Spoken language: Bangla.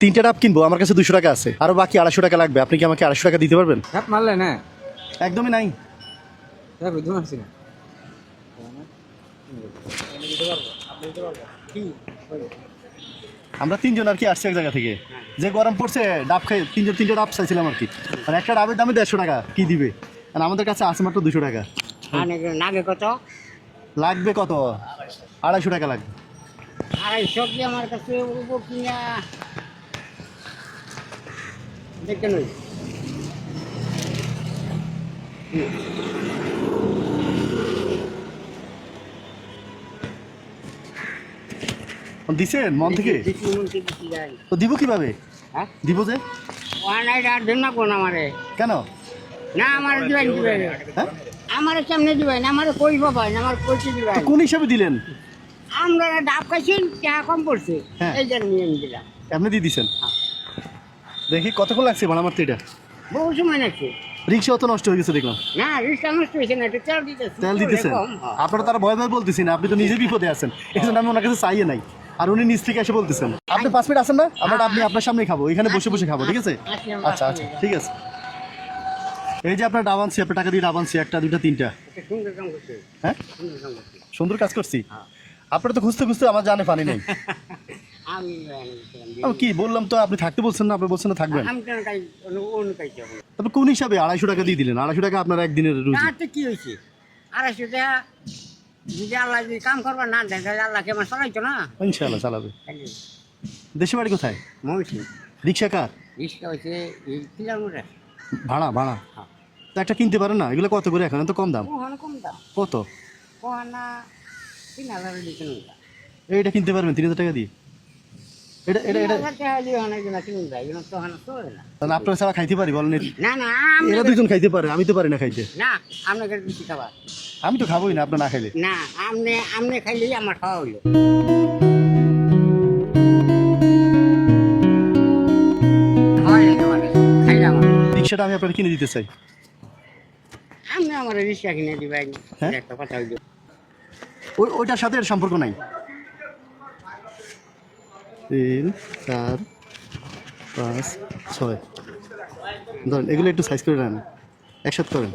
তিনটা ডাব কিনবো, আমার কাছে 200 টাকা আছে, আরো বাকি 250 টাকা লাগবে। আপনি কি আমাকে 250 টাকা দিতে পারবেন? ধাপ মারলে না একদমই নাই। বুঝতে পারছি না আমরা তিনজন আর কি আসছি এক জায়গা থেকে, যে গরম পড়ছে ডাব খাই তিনটা ডাব চাইছিলাম আর কি। আর একটা ডাবের দামে 150 টাকা, কি দিবে? আর আমাদের কাছে আছে মাত্র 200 টাকা। নাগে কত? লাগবে কত? 250 টাকা লাগবে। আড়াইশো কি আমার কাছে উঠবো কিনা দেখে নই। দিছেন মন থেকে? তো দিব কিভাবে? হ্যাঁ দিব যে ওয়ানাইট আর দেন না কোন আমারে কেন? না আমার দিবেন দিবেন হ্যাঁ, আমার সামনে দিবেন আমার কই পাবেন আমার কইতে দিবেন তো কোন হিসাবে দিলেন? আমরা ডাব খাইছেন টাকা কম পড়ছে হ্যাঁ। এই জন্য নিয়ে দিলাম। আপনি দিয়ে দিছেন? দেখি কতক্ষণ লাগছে ভাড়া মারতে এটা? বহু সময় নাকি রিক্সা অত নষ্ট হয়ে গেছে দেখলাম। না রিক্সা নষ্ট হয়েছে না একটু তেল দিতেছে। তেল দিতেছেন? আপনারা তারা ভয় ভয় বলতেছি না, আপনি তো নিজে বিপদে আছেন, এই জন্য আমি ওনার কাছে চাইয়ে নাই। আর উনি নিজ থেকে এসে বলতেছেন। আপনি 5 মিনিট আসেন না, আমরা আপনি আপনার সামনে খাবো, এখানে বসে বসে খাবো, ঠিক আছে? আচ্ছা আচ্ছা ঠিক আছে। এই যে আপনার ডাব আনছি, আপনার টাকা দিয়ে ডাব আনছি, 1টা 2টা 3টা। সুন্দর কাম করছে হ্যাঁ সুন্দর কাম করছে সুন্দর কাজ করছি। আপনারা তো খুঁজতে খুঁজতে আমার জানে পানি নেই। আমি আমি কি বললাম তো, আপনি থাকতে বলছেন না, আপনি বলছেন না থাকবেন। আমি কেন খাই অন্য খাইতে হবে তবে কোন হিসাবে 250 টাকা দিয়ে দিলেন? 250 টাকা আপনার একদিনের রুজি। তাতে কি হয়েছে 250 টাকা যদি আল্লাহ যদি কাম করবার না দেয় তাহলে আল্লাহকে আমার চালাইতো না। ইনশাআল্লাহ চালাবে। দেশে বাড়ি কোথায়? মহিষী রিক্সা কার? রিক্সা হয়েছে এই কিলোমিটার ভাড়া ভাড়া হ্যাঁ। তো একটা কিনতে পারেন না? এগুলো কত করে এখন? এত কম দাম। ওখানে কম দাম কত? ওখানে 3000 দিচ্ছেন এইটা কিনতে পারবেন 3000 টাকা দিয়ে? এটা এটা এটা তাহলে আপনার ছাড়া খাইতে পারি বলেন? না না এরা দুজন খাইতে পারে, আমি তো পারি না খাইতে। না আপনাকে বেশি খাবার আমি তো খাবোই না আপনার না খাইলে। না আপনি খাইলেই আমার খাওয়া হইলো। খাইলাম রিক্সাটা আমি আপনার কিনে দিতে চাই। আপনি আমার রিক্সা কিনে দিবেন হ্যাঁ? একটা কথা হইলো। ওইটার সাথে এর সম্পর্ক নাই। 3 4 5 6 ধরেন, এগুলো একটু সাইজ করে নেন, একসাথে করেন।